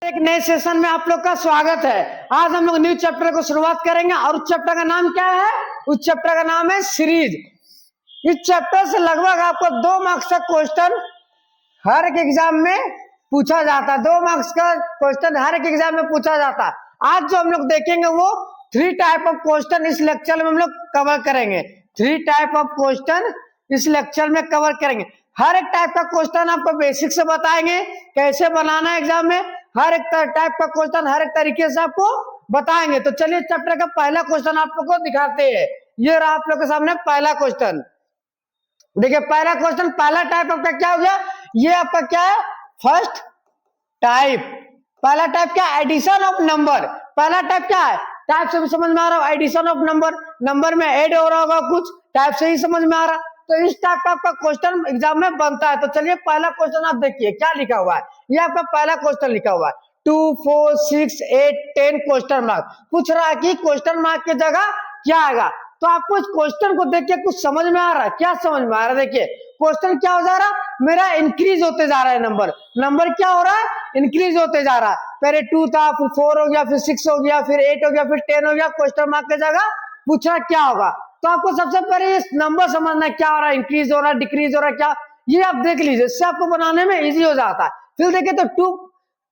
एक नए सेशन में आप लोग का स्वागत है। आज हम लोग न्यू चैप्टर को शुरुआत करेंगे और उस चैप्टर का नाम क्या है? उस चैप्टर का नाम है सीरीज। इस चैप्टर से लगभग आपको 2 मार्क्स का क्वेश्चन हर एक एग्जाम में पूछा जाता है। 2 मार्क्स का क्वेश्चन हर एक एग्जाम में पूछा जाता है। आज जो हम लोग देखेंगे वो 3 टाइप ऑफ क्वेश्चन इस लेक्चर में हम लोग कवर करेंगे। 3 टाइप ऑफ क्वेश्चन इस लेक्चर में कवर करेंगे। हर एक टाइप का क्वेश्चन आपको बेसिक से बताएंगे, कैसे बनाना है एग्जाम में। हर एक टाइप का क्वेश्चन हर एक तरीके से आपको बताएंगे। तो चलिए चैप्टर का पहला क्वेश्चन आप लोग को दिखाते हैं। ये रहा आप लोग के सामने पहला क्वेश्चन। देखिए पहला क्वेश्चन, पहला टाइप आपका क्या हो गया? ये आपका क्या है? First type. पहला टाइप क्या है? Addition of number. पहला टाइप क्या है? टाइप से भी समझ में आ रहा है, एडिशन ऑफ नंबर, नंबर में ऐड हो रहा होगा कुछ, टाइप से ही समझ में आ रहा। तो इस टाइप का आपका क्वेश्चन एग्जाम में बनता है। तो चलिए पहला क्वेश्चन आप देखिए क्या लिखा हुआ है। ये आपका पहला क्वेश्चन लिखा हुआ है 2, 4, 6, 8, 10 क्वेश्चन मार्क। पूछ रहा है कि क्वेश्चन मार्क की जगह क्या आएगा। तो आपको इस क्वेश्चन को देख के कुछ समझ में आ रहा है? क्या समझ में आ रहा है? देखिए क्वेश्चन क्या हो जा रहा है, मेरा इंक्रीज होते जा रहा है नंबर। नंबर क्या हो रहा है? इंक्रीज होते जा रहा है। पहले 2 था, फिर 4 हो गया, फिर 6 हो गया, फिर 8 हो गया, फिर 10 हो गया। क्वेश्चन मार्क की जगह पूछा क्या होगा। तो आपको सबसे पहले इस नंबर समझना क्या हो रहा है, इंक्रीज हो रहा है, डिक्रीज हो रहा है, क्या, ये आप देख लीजिए। इससे आपको बनाने में इजी हो जाता है। फिर देखिए तो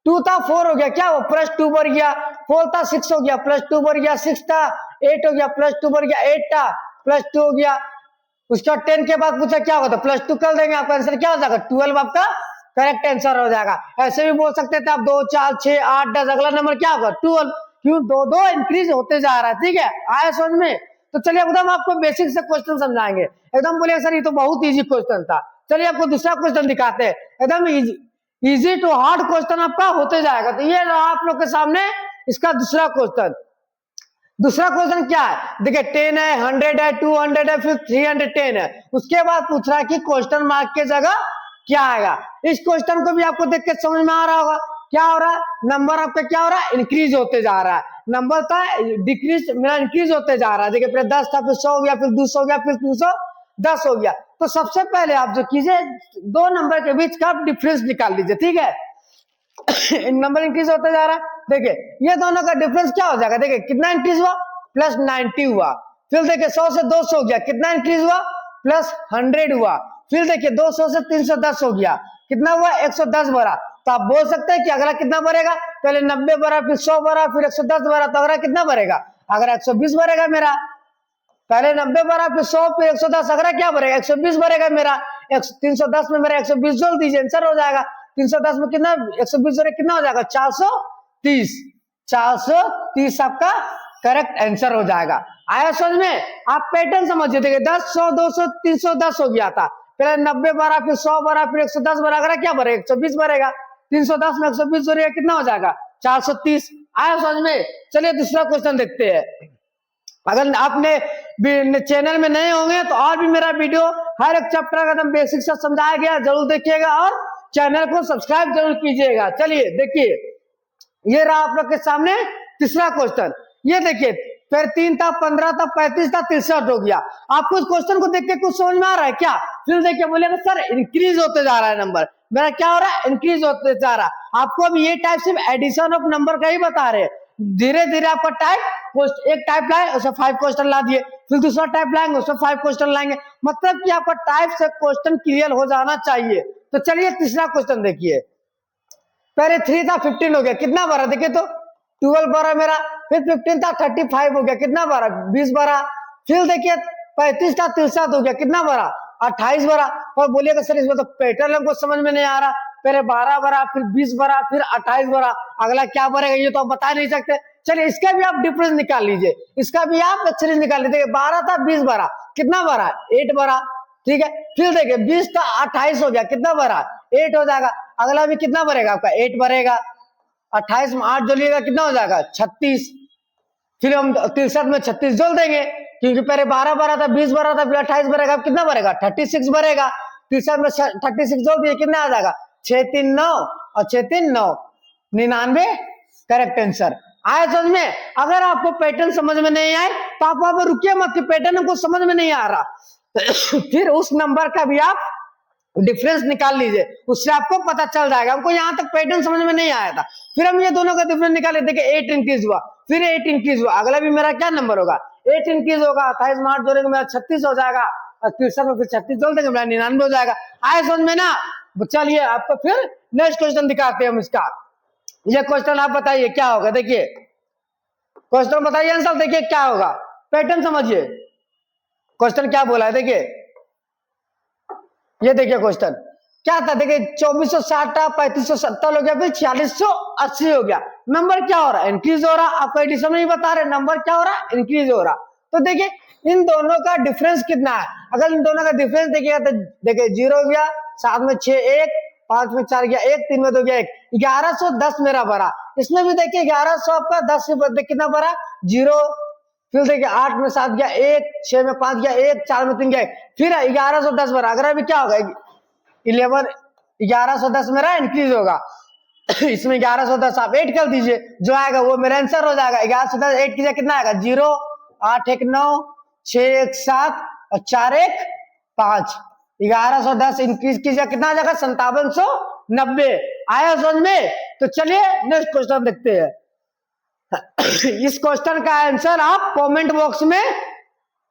2 था, 4 हो गया, क्या वो प्लस 2 बढ़ गया। 4 था, 6 हो गया, प्लस 2 बढ़ गया। 6 था, 8 हो गया, प्लस 2 बढ़ गया। 8 था, प्लस 2 हो गया। उसका 10 के बाद पूछा क्या होगा, प्लस 2 कर देंगे, आपका आंसर क्या हो जाएगा? 12 आपका करेक्ट आंसर हो जाएगा। ऐसे भी बोल सकते थे आप 2, 4, 6, 8, 10, अगला नंबर क्या होगा? 12। क्यों? 2 इंक्रीज होते जा रहा है। ठीक है, आया समझ में? तो चलिए एकदम आपको बेसिक से क्वेश्चन समझाएंगे। एकदम बोलिए सर ये तो बहुत इजी क्वेश्चन था। चलिए आपको दूसरा क्वेश्चन दिखाते हैं। एकदम इजी टू हार्ड क्वेश्चन आपका होते जाएगा। तो ये रहा आप लोग के सामने इसका दूसरा क्वेश्चन। दूसरा क्वेश्चन क्या है? देखिए 10 है, 100 है, 200 है, फिर 310 है। उसके बाद पूछ रहा है कि क्वेश्चन मार्क की जगह क्या आएगा। इस क्वेश्चन को भी आपको देख के समझ में आ रहा होगा क्या हो रहा है। नंबर आपका क्या हो रहा है? इंक्रीज होते जा रहा है। नंबर था डिक्रीज, मेरा इंक्रीज होते जा रहा है। देखिए पहले 10 था, फिर 100 हो गया, फिर 200 हो गया, फिर 310 हो गया। तो सबसे पहले आप जो कीजिए 2 नंबर के बीच का डिफरेंस निकाल लीजिए। ठीक है नंबर इंक्रीज होते जा रहा है। देखिए ये दोनों का डिफरेंस क्या हो जाएगा? देखिए कितना इंक्रीज हुआ? प्लस 90 हुआ। फिर देखिए 100 से 200 हो गया, कितना इंक्रीज हुआ? प्लस 100 हुआ। फिर देखिए 200 से 310 हो गया, कितना हुआ? 110 बढ़ा। तो आप बोल सकते हैं कि अगला कितना बढ़ेगा? पहले 90 बढ़ा, फिर 100 बढ़ा, फिर 110 बढ़ा, तो अगला कितना बढ़ेगा? अगला 120 बढ़ेगा मेरा। पहले 90 बढ़ा, फिर 100, फिर 110, अगला क्या बढ़ेगा? 120 बढ़ेगा मेरा। 310 में मेरा 120 जोड़ दीजिए, आंसर हो जाएगा। 310 में कितना? 120 जोड़े कितना हो जाएगा? 430। 430 आपका करेक्ट आंसर हो जाएगा। आया समझ में? आप पैटर्न समझिए। देखिए 10, 100, 200, 310 हो गया था। पहले 90 बढ़ा, फिर 100 बढ़ा, फिर 110 बढ़ा, अगर क्या बढ़ेगा? 120 बढ़ेगा। 310 में 120 जोड़िएगा, कितना हो जाएगा? 430। आया समझ में? चलिए दूसरा क्वेश्चन देखते हैं। अगर आपने चैनल में नए होंगे तो और भी मेरा वीडियो हर एक चैप्टर का एकदम बेसिक से समझाया गया, जरूर देखिएगा और चैनल को सब्सक्राइब जरूर कीजिएगा। चलिए देखिए ये रहा आप लोग के सामने तीसरा क्वेश्चन। ये देखिए फिर 3 था, 15 था, 35 था, 63 हो गया। आपको इस क्वेश्चन को देख के कुछ समझ में आ रहा है क्या? फिर देखिए बोलेगा सर इंक्रीज होते जा रहा है नंबर, मेरा क्या हो रहा है? इंक्रीज होते जा रहा है। आपको अब ये टाइप सिर्फ एडिशन ऑफ नंबर का ही बता रहे हैं। धीरे धीरे आपका टाइप, एक टाइप लाए उसमें 5 क्वेश्चन ला दिए, फिर दूसरा टाइप लाएंगे उसमें 5 क्वेश्चन लाएंगे। मतलब कि आपका टाइप से क्वेश्चन क्लियर हो जाना चाहिए। तो चलिए तीसरा क्वेश्चन देखिए। पहले 3 था, 15 हो गया, कितना बढ़ा? देखिए तो 12 बढ़ा मेरा। फिर 15 था, 35 हो गया, कितना बढ़ा? 20 बढ़ा। फिर देखिए 35 था, 63 हो गया, कितना बढ़ा? 28 बढ़ा। और बोलिएगा सर इसमें तो पैटर्न हमको समझ में नहीं आ रहा। पहले 12 बढ़ा, फिर 20 बढ़ा, फिर 28 बढ़ा, अगला क्या बढ़ेगा ये तो आप बता नहीं सकते। चलिए इसका भी आप डिफरेंस निकाल लीजिए, इसका भी आप सीरीज निकाल लीजिए। 12 था, 20 बढ़ा, कितना बढ़ा? 8 बढ़ा। ठीक है, फिर देखिए 20 था, 28 हो गया, कितना बढ़ा? 8 हो जाएगा। अगला भी कितना बढ़ेगा आपका? 8 बढ़ेगा। 28 में 8 जोड़िएगा, कितना हो जाएगा? 36। फिर हम 63 में 36 जोड़ देंगे, क्योंकि पहले 12 बढ़ा था, 20 बढ़ा था, फिर 28 बढ़ेगा, कितना बढ़ेगा? 36 बढ़ेगा। 63 में 36 जोड़ दिए, कितना आ जाएगा? 6 3 9 और 6 3 9, 99 करेक्ट आंसर। आया समझ में? अगर आपको पैटर्न समझ में नहीं आए तो आप वहां पर रुकिए मत कि पैटर्न हमको समझ में नहीं आ रहा फिर उस नंबर का भी आप डिफरेंस निकाल लीजिए, उससे आपको पता चल जाएगा। हमको यहाँ तक पैटर्न समझ में नहीं आया था, फिर हम ये दोनों का डिफरेंस निकाले, देखिए 8 इंक्रीज हुआ, फिर 8 इंक्रीज हुआ, अगला भी मेरा क्या नंबर होगा 8 इंक्रीज होगा, 28 में 8 जोड़ेंगे मेरा 36 हो जाएगा, और तिरसठ में फिर 36 जोड़ देंगे मेरा 99 हो जाएगा। आए समझ में ना? चलिए आपको फिर नेक्स्ट क्वेश्चन दिखाते हैं हम इसका। ये क्वेश्चन आप बताइए क्या होगा, देखिए क्वेश्चन बताइए आंसर, देखिए क्या होगा, पैटर्न समझिए। क्वेश्चन क्या बोला है, देखिए ये देखिए क्वेश्चन क्या था, देखिए 2460 था, 3570 हो गया, फिर 4680 हो गया। नंबर क्या हो रहा है, इंक्रीज हो रहा। आपको एडिशन नहीं बता रहे, नंबर क्या हो रहा है, इंक्रीज हो रहा। तो देखिए इन दोनों का डिफरेंस कितना है, अगर इन दोनों का डिफरेंस देखिएगा तो देखिए 0 हो गया, 7 में 6 1, 5 में 4 गया 1, 3 में 2 गया 1, 1110 मेरा भरा। इसमें भी देखिए 1100 आपका 10 से कितना भरा 0, फिर देखिए 8 में 7 गया 1, 6 में 5 गया 1, 4 में 3 गया 1, फिर 1110 भरा। अगर अभी क्या होगा 1110 मेरा इंक्रीज होगा इसमें 1110 आप 8 कर दीजिए, जो आएगा वो मेरा आंसर हो जाएगा। 1110 8 कीजिए कितना आएगा 0, 8 1 9, 6 1 7 और 4 1 5। 1110 इंक्रीज कीजिए कितना आ जाएगा 5790। आया समझ में? तो चलिए नेक्स्ट क्वेश्चन देखते हैं। इस क्वेश्चन का आंसर आप कमेंट बॉक्स में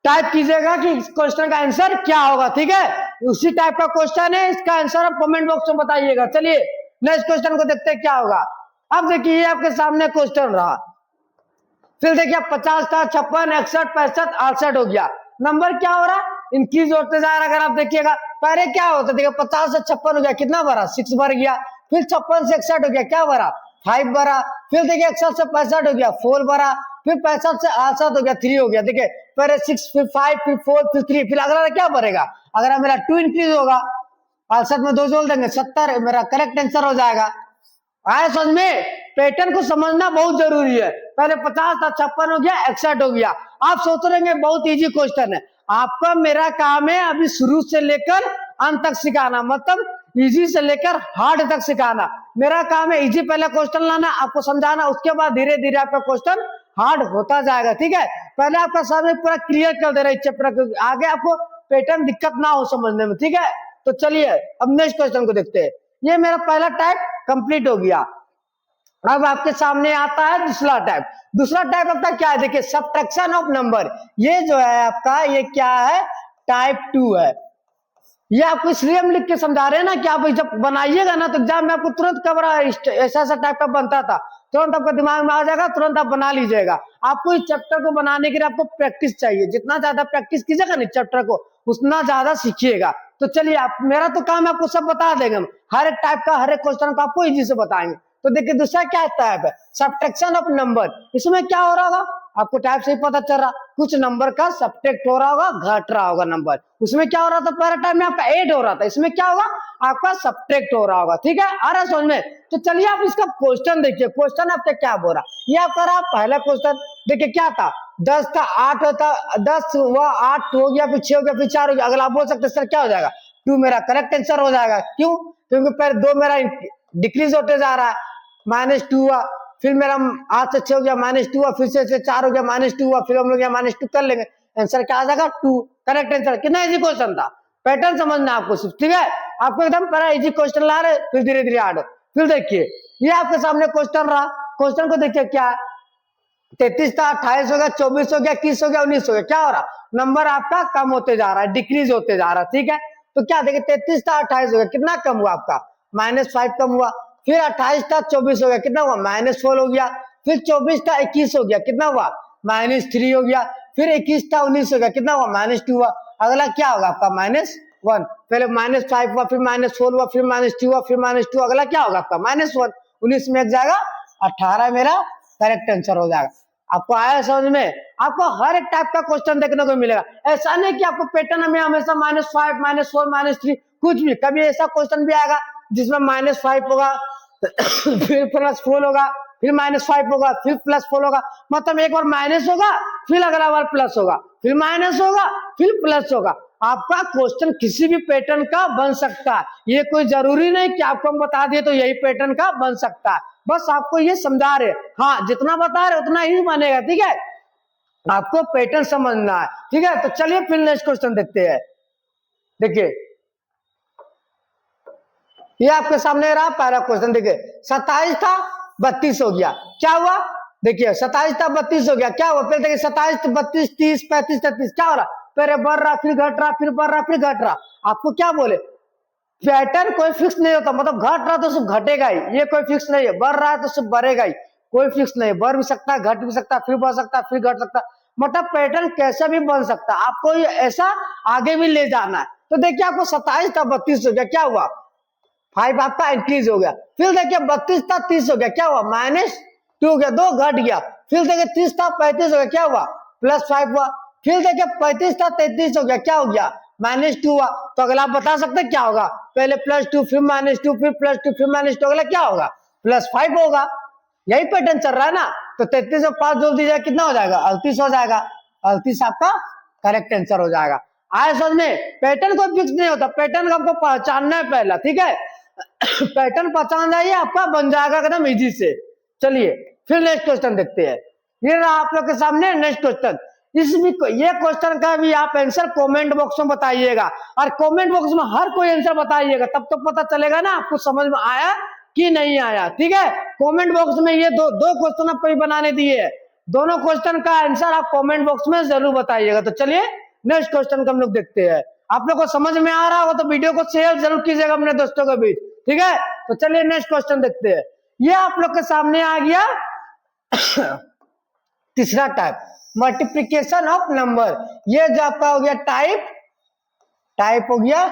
टाइप कीजिएगा कि इस क्वेश्चन का आंसर क्या होगा, ठीक है? उसी टाइप का क्वेश्चन है, इसका आंसर आप कमेंट बॉक्स में बताइएगा। चलिए नेक्स्ट क्वेश्चन को देखते हैं क्या होगा। अब देखिए ये आपके सामने क्वेश्चन रहा, फिर देखिए 50 था, 56 61 65 68 हो गया। नंबर क्या हो रहा है, इंक्रीज होते जा रहा। अगर आप देखिएगा पहले क्या होता, देखिए 50 से 56 हो गया, कितना भरा 6 भर गया, फिर 56 से 61 हो गया, क्या भरा 5 भरा, फिर देखिए 61 से 65 हो गया 4 भरा, फिर 65 से 68 हो गया 3 हो गया। देखिए पहले 6 फिर 5 फिर 4 फिर 3, फिर अगला क्या भरेगा, अगर मेरा 2 इंक्रीज होगा 68 में 2 जोड़ देंगे 70, मेरा करेक्ट आंसर हो जाएगा। आए समझ में? पैटर्न को समझना बहुत जरूरी है। पहले 50 था 56 हो गया 61 हो गया। आप सोच रहे हैं बहुत इजी क्वेश्चन है, आपका मेरा काम है अभी शुरू से लेकर अंत तक सिखाना, मतलब इजी से लेकर हार्ड तक सिखाना। मेरा काम है इजी पहले क्वेश्चन लाना, आपको समझाना, उसके बाद धीरे धीरे आपका क्वेश्चन हार्ड होता जाएगा, ठीक है? पहले आपका सामने पूरा क्लियर कर दे रहा है चैप्टर, आगे आपको पैटर्न दिक्कत ना हो समझने में, ठीक है? तो चलिए अब नेक्स्ट क्वेश्चन को देखते हैं। ये मेरा पहला टाइप कंप्लीट हो गया। अब आपके सामने आता है दूसरा टाइप। दूसरा टाइप आपका क्या है, देखिए सब्ट्रैक्शन ऑफ नंबर। ये जो है आपका ये क्या है, टाइप 2 है। ये आपको इसलिए हम लिख के समझा रहे हैं ना कि आप जब बनाइएगा ना तो एग्जाम में आपको तुरंत कवर ऐसा ऐसा टाइप का बनता था, तुरंत आपका दिमाग में आ जाएगा, तुरंत आप बना लीजिएगा। आपको इस चैप्टर को बनाने के लिए आपको प्रैक्टिस चाहिए, जितना ज्यादा प्रैक्टिस कीजिएगा ना चैप्टर को उतना ज्यादा सीखिएगा। तो चलिए आप, मेरा तो काम है आपको सब बता देंगे, हम हर एक टाइप का हर एक क्वेश्चन को आपको इजी से बताएंगे। तो देखिए दूसरा क्या टाइप है, सब्ट्रैक्शन ऑफ नंबर। इसमें क्या हो रहा होगा आपको टाइप से ही पता चल रहा, कुछ नंबर का सब्ट्रैक्ट हो रहा होगा, घट रहा होगा नंबर। उसमें क्या हो रहा था, पहला टाइम में आपका ऐड हो रहा था, इसमें क्या होगा आपका सब्ट्रैक्ट हो रहा होगा, ठीक है? आ रहा समझ में? तो चलिए आप इसका क्वेश्चन देखिए, क्वेश्चन आपका क्या बोल रहा, ये आपका रहा पहला क्वेश्चन। देखिए क्या था, 10 था 8 होता, 10 हुआ 8 हो गया, फिर 6 हो गया, फिर 4 हो गया। अगला आप बोल सकते सर क्या हो जाएगा 2 मेरा करेक्ट आंसर हो जाएगा। क्यों? क्योंकि पहले 2 मेरा डिक्रीज होते जा रहा है, -2 हुआ, फिर मेरा 8 से 6 हो गया -2 हुआ, फिर से 4 हो गया -2 हुआ, फिर हम लोग -2 कर लेंगे, आंसर क्या आ जाएगा 2। Correct answer. कितना इजी क्वेश्चन था, पैटर्न समझना आपको सिर्फ, ठीक है? आपको एकदम पहला इजी क्वेश्चन ला रहे, फिर धीरे धीरे हार्ड। फिर देखिए ये आपके सामने क्वेश्चन रहा, क्वेश्चन को देखिए क्या है, 33 था 28 हो गया, 24 हो गया, 21 हो गया, 19 हो गया। क्या हो रहा, नंबर आपका कम होते जा रहा है, डिक्रीज होते जा रहा है, ठीक है? तो क्या देखिए 33 था 28 हो गया, कितना कम हुआ आपका -5 कम हुआ, फिर 28 था 24 हो गया, कितना हुआ -4 हो गया, फिर 24 था 21 हो गया, कितना हुआ -3 हो गया, फिर 21 था 19 हो गया, कितना हुआ -2 हुआ। अगला क्या होगा आपका -1, पहले -5 हुआ, फिर -4 हुआ, फिर -2 हुआ, फिर -2, अगला क्या होगा आपका -1। 19 में एक जाएगा 18 मेरा करेक्ट आंसर हो जाएगा। आपको आया समझ में? आपको हर एक टाइप का क्वेश्चन देखने को मिलेगा, ऐसा नहीं कि आपको पैटर्न में हमेशा -5 -4 -3 कुछ भी, कभी ऐसा क्वेश्चन भी आएगा जिसमें -5 होगा फिर +4 होगा, फिर -5 होगा, फिर +4 होगा, मतलब एक बार माइनस होगा, फिर अगला बार प्लस होगा, फिर माइनस होगा, फिर प्लस होगा। आपका क्वेश्चन किसी भी पैटर्न का बन सकता है, ये कोई जरूरी नहीं कि आपको हम बता दिए तो यही पैटर्न का बन सकता है, बस आपको ये समझा रहे। हाँ जितना बता रहे उतना ही बनेगा, ठीक है? आपको पैटर्न समझना है, ठीक है? तो चलिए फिर नेक्स्ट क्वेश्चन देखते हैं। देखिए ये आपके सामने रहा पहला क्वेश्चन। देखिए 27 था 32 हो गया, क्या हुआ? देखिए 27 था 32 हो गया, क्या हुआ? पहले देखिए 27 32 30 35 33 क्या हो रहा? पहले बढ़ रहा फिर घट रहा फिर बढ़ रहा फिर घट रहा। आपको क्या बोले, पैटर्न कोई फिक्स नहीं होता, मतलब घट रहा तो सिर्फ घटेगा ही, ये कोई फिक्स नहीं है। बढ़ रहा है तो सिर्फ बढ़ेगा ही, कोई फिक्स नहीं है। बढ़ भी सकता है, घट भी सकता है, फिर बढ़ सकता है, फिर घट सकता है, मतलब पैटर्न कैसे भी बन सकता है। आपको ऐसा आगे भी ले जाना है। तो देखिए आपको 27 था 32 हो गया, क्या हुआ? 5 आपका इंक्रीज हो गया। फिर देखिए 32 था 30 हो गया, क्या हुआ? -2 हो गया, 2 घट गया। फिर देखिए 30 था 35 हो गया, क्या हुआ? +5 हुआ। फिर देखिए 35 था 33 हो गया, क्या हो गया? -2 हुआ। तो अगला आप बता सकते हैं क्या होगा? पहले +2 फिर -2 फिर +2 फिर -2, अगला क्या होगा? +5 होगा। यही पैटर्न चल रहा है ना। तो 33 और 5 जोड़ दीजिएगा, कितना हो जाएगा? 38 हो जाएगा। 38 आपका करेक्ट आंसर हो जाएगा। आए समझ में? पैटर्न कोई फिक्स नहीं होता, पैटर्न को आपको पहचानना है पहला, ठीक है? पैटर्न पहचान जाइए, आपका बन जाएगा एकदम इजी से। चलिए फिर नेक्स्ट क्वेश्चन देखते हैं। ये रहा आप लोग के सामने नेक्स्ट क्वेश्चन। इसमें ये क्वेश्चन का भी आप आंसर कमेंट बॉक्स में बताइएगा, और कमेंट बॉक्स में हर कोई आंसर बताइएगा, तब तो पता चलेगा ना आपको समझ में आया कि नहीं आया, ठीक है? कमेंट बॉक्स में ये दो क्वेश्चन आपको बनाने दिए है, दोनों क्वेश्चन का आंसर आप कमेंट बॉक्स में जरूर बताइएगा। तो चलिए नेक्स्ट क्वेश्चन को हम लोग देखते हैं। आप लोग को समझ में आ रहा होगा तो वीडियो को शेयर जरूर कीजिएगा अपने दोस्तों के बीच, ठीक है? तो चलिए नेक्स्ट क्वेश्चन देखते हैं। ये आप लोग के सामने आ गया तीसरा टाइप, मल्टीप्लिकेशन ऑफ नंबर। ये जो आपका हो गया टाइप हो गया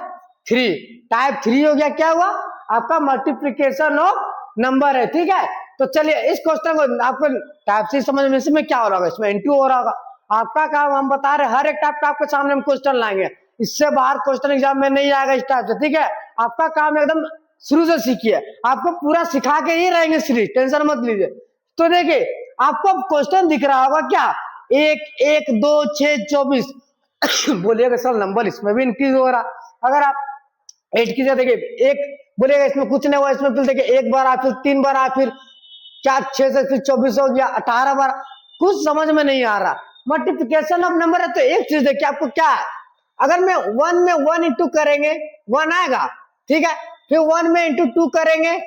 3, टाइप 3 हो गया। क्या हुआ? आपका मल्टीप्लिकेशन ऑफ नंबर है, ठीक है? तो चलिए इस क्वेश्चन को आपको टाइप 3 समझ में, इसमें क्या हो रहा होगा? इसमें इनटू हो रहा होगा। आपका काम हम बता रहे, हर एक टाइप का आपके सामने हम क्वेश्चन लाएंगे, इससे बाहर क्वेश्चन एग्जाम में नहीं आएगा इस टाइप से, ठीक है? आपका काम एकदम शुरू से सीखिए, आपको पूरा सिखा के ही रहेंगे सीरीज, टेंशन मत लीजिए। तो देखिए आपको क्वेश्चन दिख रहा होगा क्या? 1 1 2 6 24 बोलिएगा सर नंबर इसमें भी इंक्रीज हो रहा। अगर आप 8 की जगह देखिए 1 बोलिएगा, इसमें कुछ नहीं हुआ, इसमें फिर देखिए 1 बार आ, फिर 3 बार आ, फिर 6 से फिर 24 हो गया, 18 बार, कुछ समझ में नहीं आ रहा। मल्टीप्लिकेशन ऑफ नंबर है तो एक चीज देखिए आपको क्या है, अगर मैं 1 में 1 इंटू करेंगे 1 आएगा, ठीक है? फिर 1 में इंटू 2 करेंगे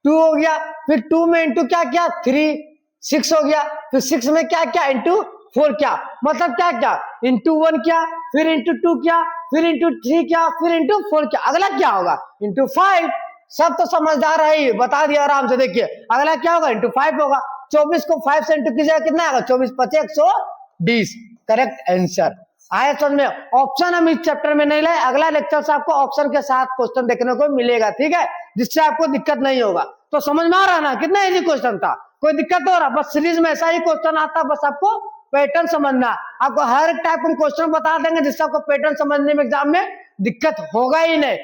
2 हो गया, फिर 2 में इंटू क्या किया 3 6 हो गया, फिर 6 में क्या क्या इंटू 4 क्या, मतलब क्या क्या इंटू 1 क्या, फिर इंटू 2 क्या, फिर इंटू 3 क्या, फिर इंटू 4 क्या, अगला क्या होगा? इंटू 5। सब तो समझदार है ही, बता दिया आराम से। देखिए अगला क्या होगा? इंटू 5 होगा। 24 को 5 से इंटू कीजिएगा, कितना आएगा? 24 5 120, करेक्ट आंसर। आया समझ में? ऑप्शन हम इस चैप्टर में नहीं लाए, अगला लेक्चर से आपको ऑप्शन के साथ क्वेश्चन देखने को मिलेगा, ठीक है? जिससे आपको दिक्कत नहीं होगा। तो समझ में आ रहा ना कितना इजी क्वेश्चन था? कोई दिक्कत हो रहा? बस सीरीज में ऐसा ही क्वेश्चन आता, बस आपको पैटर्न समझना। आपको हर टाइप का क्वेश्चन बता देंगे जिससे आपको पैटर्न समझने में एग्जाम में दिक्कत होगा ही नहीं।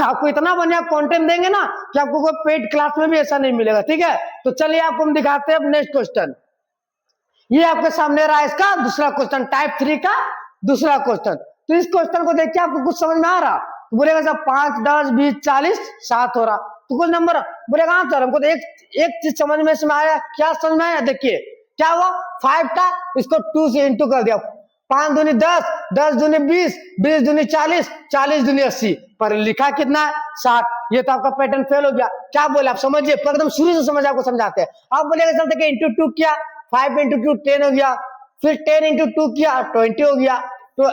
आपको इतना बढ़िया कंटेंट देंगे ना कि आपको कोई पेड क्लास में भी ऐसा नहीं मिलेगा, ठीक है? तो चलिए आपको हम दिखाते हैं नेक्स्ट क्वेश्चन। ये आपके सामने रहा इसका दूसरा क्वेश्चन, टाइप 3 का दूसरा क्वेश्चन। तो इस क्वेश्चन को देख के आपको कुछ समझ में आ रहा? तो बोलेगा सर 5 10 20 40 7 हो रहा, तो कुछ नंबर बोलेगा हाँ सर हमको तो एक चीज समझ में इसमें आया। क्या समझ में आया? देखिए क्या हुआ, 5 था, इसको 2 से इंटू कर दिया, 5 दूनी 10 10 दूनी 20 20 दूनी 40 40 दूनी 80, पर लिखा कितना है? 60। ये तो आपका पैटर्न फेल हो गया। क्या बोले आप समझिए, एकदम शुरू से समझ आपको समझाते हैं। आप बोलेगा सर देखिए इंटू 2 किया, 5 इंटू 2 10 हो गया, फिर 10 इंटू 2 किया 20 हो गया, तो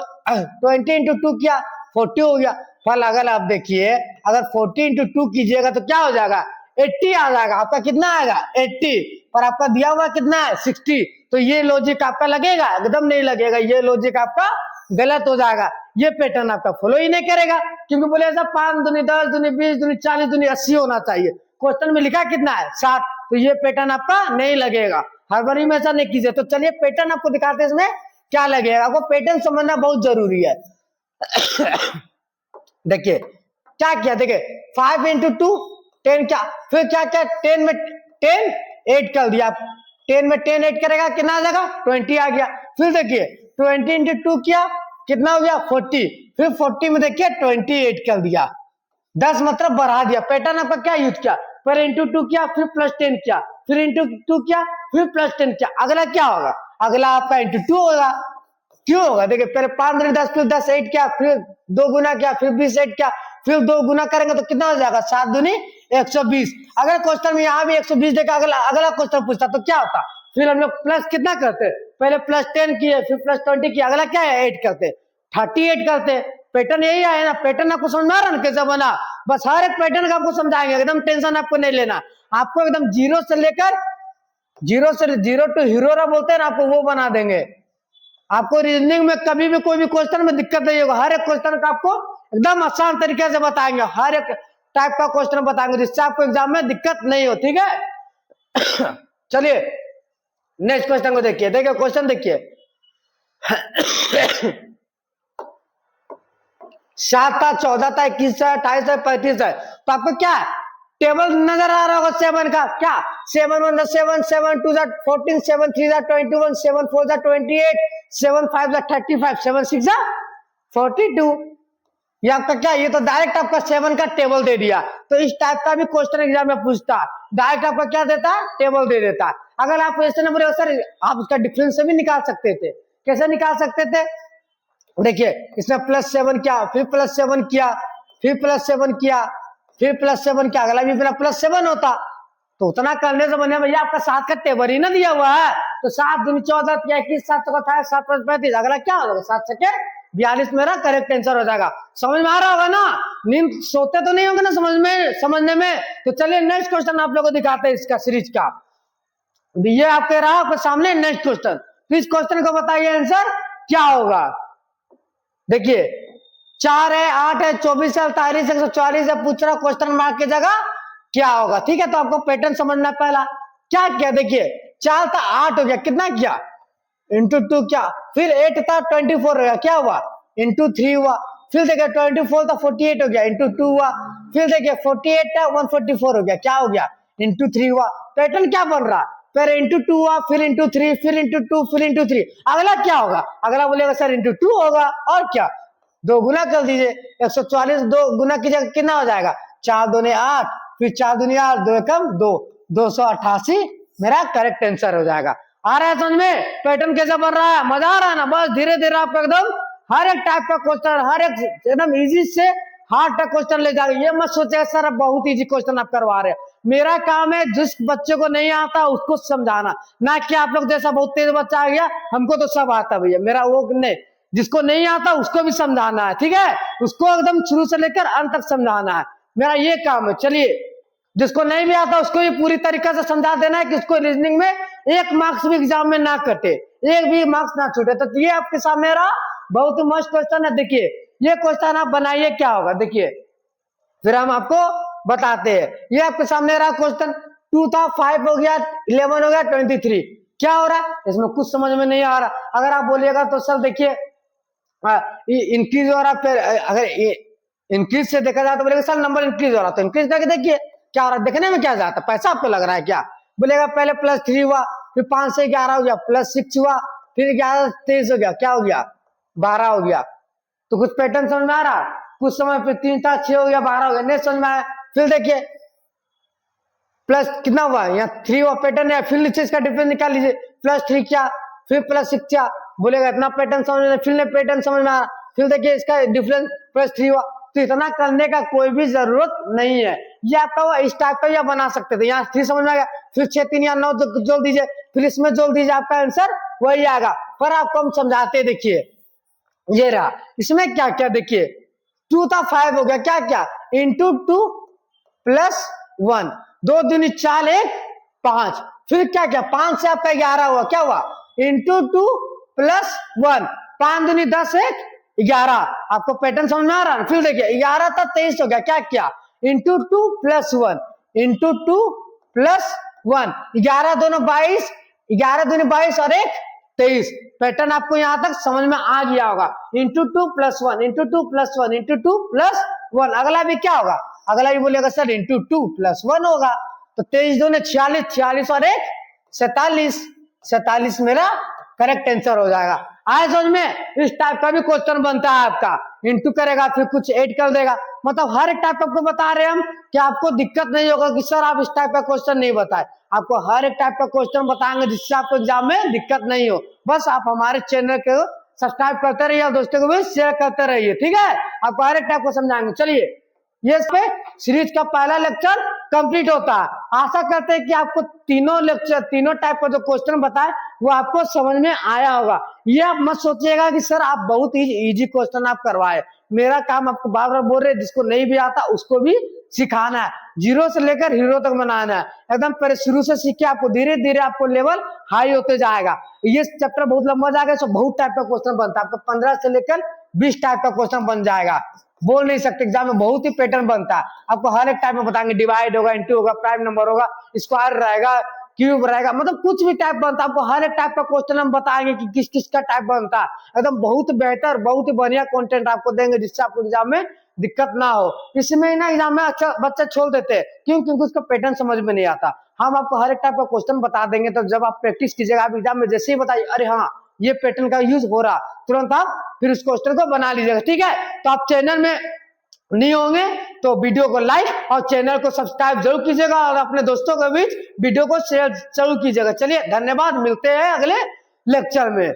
20 इंटू 2 किया 40 हो गया। फल अगर आप देखिए अगर 40 इंटू 2 कीजिएगा तो क्या हो जाएगा? 80 आ जाएगा। आपका कितना आएगा? 80, पर आपका दिया हुआ कितना है? 60। तो ये लॉजिक आपका लगेगा? एकदम नहीं लगेगा, ये लॉजिक आपका गलत हो जाएगा। ये पैटर्न आपका फॉलो ही नहीं करेगा, क्योंकि बोले ऐसा 5 दूनी 10 दूनी 20 दूनी 40 दूनी 80 होना चाहिए, क्वेश्चन में लिखा कितना है? 60। तो ये पैटर्न आपका नहीं लगेगा, हर बार में ऐसा नहीं कीजिए। तो चलिए पैटर्न आपको दिखाते हैं इसमें क्या लगेगा। आपको पैटर्न समझना बहुत जरूरी है। देखिए क्या किया, देखिए 5 इंटू 2 10 क्या, फिर क्या क्या 10 में 10 8 कर दिया, 10 में 10 8 करेगा कितना आ जाएगा? 20 आ गया। फिर देखिए 20 इंटू 2 किया कितना हो गया? 40, फिर 40 में देखिए 28 कर दिया, 10 मतलब बढ़ा दिया। पैटर्न आपका क्या यूज किया? पहले इंटू 2 किया, फिर प्लस 10 किया, फिर इंटू 2 किया, फिर प्लस 10 किया। अगला क्या होगा? अगला आपका इंटू 2 होगा। क्यों होगा? देखिए पहले 5 दूनी 10 फिर 10 8 किया, फिर 2 गुना किया, फिर 20 8 किया, फिर 2 गुना करेंगे तो कितना हो जाएगा, 7 दूनी 120। अगर क्वेश्चन में यहाँ भी 120 देकर अगला क्वेश्चन पूछता तो क्या होता, फिर हम लोग प्लस कितना करते, पहले प्लस 10 किए, फिर प्लस 20 किया, अगला क्या है 8 करते, 38 करते। पैटर्न यही आया ना, पैटर्न आपको समझ में आ रहा है ना कैसे बना। बस हर एक पैटर्न का आपको समझाएंगे, एकदम टेंशन आपको नहीं लेना, आपको एकदम जीरो से लेकर जीरो टू हीरो बोलते हैं ना, आपको वो बना देंगे। आपको रीजनिंग में कभी भी कोई भी क्वेश्चन में दिक्कत नहीं होगा, हर एक क्वेश्चन का आपको एकदम आसान तरीके से बताएंगे, हर एक टाइप का क्वेश्चन बताएंगे जिससे आपको एग्जाम में दिक्कत नहीं हो, ठीक है। चलिए नेक्स्ट क्वेश्चन को देखिए, क्वेश्चन देखिए 7 था, 14 था, 21 था, 28 था, 35 है। तो आपको क्या टेबल नजर आ रहा होगा 7 का, क्या 7 1 7 7 2 14 7 3 21 7 4 28 7 5 35 7 6 42। ये आपका क्या, ये तो डायरेक्ट आपका 7 का टेबल दे दिया। तो इस टाइप का भी क्वेश्चन एग्जाम में पूछता, डायरेक्ट आपका क्या देता, टेबल दे देता। अगर आप ऐसे ना बोले सर आप उसका डिफरेंस से भी निकाल सकते थे, कैसे निकाल सकते थे, देखिए इसमें +7 किया, फिर +7 किया, फिर +7 किया, फिर +7 किया, अगला भी मेरा +7 होता। तो उतना करने से बने भैया आपका 7 का टेबल ही ना दिया हुआ है, तो 7 दूनी 14 किया, 21 7 का था 7 5 35, अगला क्या होगा 7 7 42 मेरा करेक्ट आंसर हो जाएगा। समझ में आ रहा होगा ना, नींद सोते तो नहीं होंगे ना समझने में। तो चलिए नेक्स्ट क्वेश्चन आप लोगों को दिखाते हैं इसका सीरीज का। ये आपके रहा आपके सामने नेक्स्ट क्वेश्चन, तो इस क्वेश्चन को बताइए आंसर क्या होगा। देखिए 4 है, 8 है, 24 है, 43 है, 144 है, पूछ रहा क्वेश्चन मार्क की जगह क्या होगा, ठीक है। तो आपको पैटर्न समझना, पहला क्या किया, देखिए 4 था 8 हो गया, कितना किया इंटू 2 क्या, फिर 8 था 24 हो गया, क्या हुआ इंटू 3 हुआ, फिर देखिए 24 था 48 हो गया, इंटू 2 हुआ, फिर देखिए 48 था 144 हो गया, क्या हो गया इंटू 3 हुआ। पैटर्न क्या बन रहा, फिर इंटू 2 हुआ, फिर इंटू 3, फिर इंटू 2, फिर इंटू 3, अगला क्या होगा, अगला बोलेगा सर इंटू 2 होगा, और क्या 2 गुना कर दीजिए, 144 2 गुना की जगह कितना हो जाएगा, 4 दूनी 8, फिर 4 दूनी 8, 2 कम 2, 288 मेरा करेक्ट आंसर हो जाएगा। आ रहा है समझ में पैटर्न कैसे बन रहा है, मजा आ रहा है ना। बस धीरे धीरे आपको एकदम हर एक टाइप का क्वेश्चन, हर एक एकदम इजी से हार्ड तक क्वेश्चन ले जाएगा। ये मत सोचेगा सर बहुत इजी क्वेश्चन आप करवा रहे हैं, मेरा काम है जिस बच्चे को नहीं आता उसको समझाना, ना कि आप लोग जैसा बहुत तेज बच्चा आ गया हमको तो सब आता भैया, मेरा वो नहीं, जिसको नहीं आता उसको भी समझाना है, ठीक है, उसको एकदम शुरू से लेकर अंत तक समझाना है, मेरा ये काम है। चलिए जिसको नहीं भी आता उसको भी पूरी तरीके से समझा देना है कि उसको रीजनिंग में 1 मार्क्स भी एग्जाम में ना कटे, 1 भी मार्क्स ना छूटे। तो ये आपके सामने रहा बहुत ही मस्त क्वेश्चन है। देखिए ये क्वेश्चन आप बनाइए क्या होगा, देखिए फिर हम आपको बताते हैं। ये आपके सामने रहा क्वेश्चन, 2 था 5 हो गया, 11 हो गया, 23 क्या हो रहा है, इसमें कुछ समझ में नहीं आ रहा। अगर आप बोलिएगा तो सर देखिए इंक्रीज हो रहा, फिर अगर इंक्रीज से देखा जाए तो बोलेगा सर नंबर इंक्रीज हो रहा, तो इंक्रीज करके देखिए क्या हो रहा है, देखने में क्या जाता है, पैसा आपको लग रहा है क्या, बोलेगा पहले +3 हुआ, फिर 5 से 11 हो गया, +6 हुआ, फिर 11 23 हो गया, क्या हो गया 12 हो गया। तो कुछ पैटर्न समझ में आ रहा, कुछ समय फिर 3 था 6 हो गया, 12 हो गया, नहीं समझ में आया। फिर देखिए प्लस कितना हुआ, यहाँ 3 हुआ, पैटर्न है, फिर नीचे इसका डिफरेंस निकाल लीजिए, +3 क्या, फिर +6 क्या, बोलेगा इतना पैटर्न समझ में, फिर पैटर्न समझ में आया, फिर देखिए इसका डिफरेंस +3 हुआ। तो इतना करने का कोई भी जरूरत नहीं है, ये आपका हुआ इस टाइप का यह बना सकते थे। यहाँ 3 समझ में आ गया, फिर 6 3 या 9 जोड़ दीजिए, फिर इसमें जोड़ दीजिए, आपका आंसर वही आएगा। पर आपको हम समझाते, देखिए ये रहा, इसमें क्या क्या देखिए 2 था 5 हो गया, क्या क्या इंटू 2 + 1, 2 दूनी 4 1 5, फिर क्या क्या 5 से आपका 11 हुआ, क्या हुआ इंटू 2 + 1, 5 दूनी 10 1 11, आपको पैटर्न समझ में आ रहा है। फिर देखिए 11 था 23 हो गया, क्या क्या इंटू 2 + 1, इंटू 2 + 1, 11 दोनों 22, 11 दूनी 22 और 1 23, पैटर्न आपको यहां तक समझ में आ गया होगा। इंटू 2 + 1, इंटू 2 + 1, इंटू 2 + 1, अगला भी क्या होगा, अगला भी बोलेगा सर इंटू 2 + 1 होगा। तो 23 दूनी 46, 46 और 1 47, 47 मेरा करेक्ट आंसर हो जाएगा। आए समझ में, इस टाइप का भी क्वेश्चन बनता है आपका, इंटू करेगा फिर कुछ ऐड कर देगा, मतलब हर एक टाइप आपको बता रहे हैं हम कि आपको दिक्कत नहीं होगा कि सर आप इस टाइप का क्वेश्चन नहीं बताए, आपको हर एक टाइप का क्वेश्चन बताएंगे जिससे आपको एग्जाम में दिक्कत नहीं हो। बस आप हमारे चैनल को सब्सक्राइब करते रहिए और दोस्तों को भी शेयर करते रहिए, ठीक है, आपको हर एक टाइप को समझाएंगे। चलिए ये सीरीज का पहला लेक्चर कंप्लीट होता है। आशा करते हैं कि आपको तीनों लेक्चर, तीनों टाइप का जो क्वेश्चन बताए वो आपको समझ में आया होगा। ये आप मत सोचिएगा कि सर आप बहुत ही इजी क्वेश्चन आप करवाए। मेरा काम आपको बार बार बोल रहे, जिसको नहीं भी आता उसको भी सिखाना है, जीरो से लेकर हीरो तक बनाना है। एकदम पहले शुरू से सीख के आपको धीरे धीरे आपको लेवल हाई होते जाएगा। ये चैप्टर बहुत लंबा जाएगा, तो बहुत टाइप का क्वेश्चन बनता है। आपको 15 से लेकर 20 टाइप का क्वेश्चन बन जाएगा। बोल नहीं सकते, एग्जाम में बहुत ही पैटर्न बनता है। आपको हर एक टाइप में बताएंगे, डिवाइड होगा, इंटू होगा, प्राइम नंबर होगा, स्क्वायर रहेगा, क्यूब रहेगा, मतलब कुछ भी टाइप बनता है। आपको हर एक टाइप का क्वेश्चन हम बताएंगे कि किस किस का टाइप बनता है। एकदम बहुत बेहतर, बहुत ही बढ़िया कंटेंट आपको देंगे, जिससे आपको एग्जाम में दिक्कत ना हो। इसमें ना एग्जाम में अच्छा बच्चा छोड़ देते हैं, क्यों? क्योंकि उसका पैटर्न समझ में नहीं आता। हम आपको हर एक टाइप का क्वेश्चन बता देंगे, तो जब आप प्रैक्टिस कीजिएगा, आप एग्जाम में जैसे ही बताइए अरे हाँ ये पैटर्न का यूज हो रहा, तुरंत आप फिर उस क्वेश्चन को बना लीजिएगा। ठीक है, तो आप चैनल में नहीं होंगे तो वीडियो को लाइक और चैनल को सब्सक्राइब जरूर कीजिएगा, और अपने दोस्तों के बीच वीडियो को शेयर जरूर कीजिएगा। चलिए धन्यवाद, मिलते हैं अगले लेक्चर में।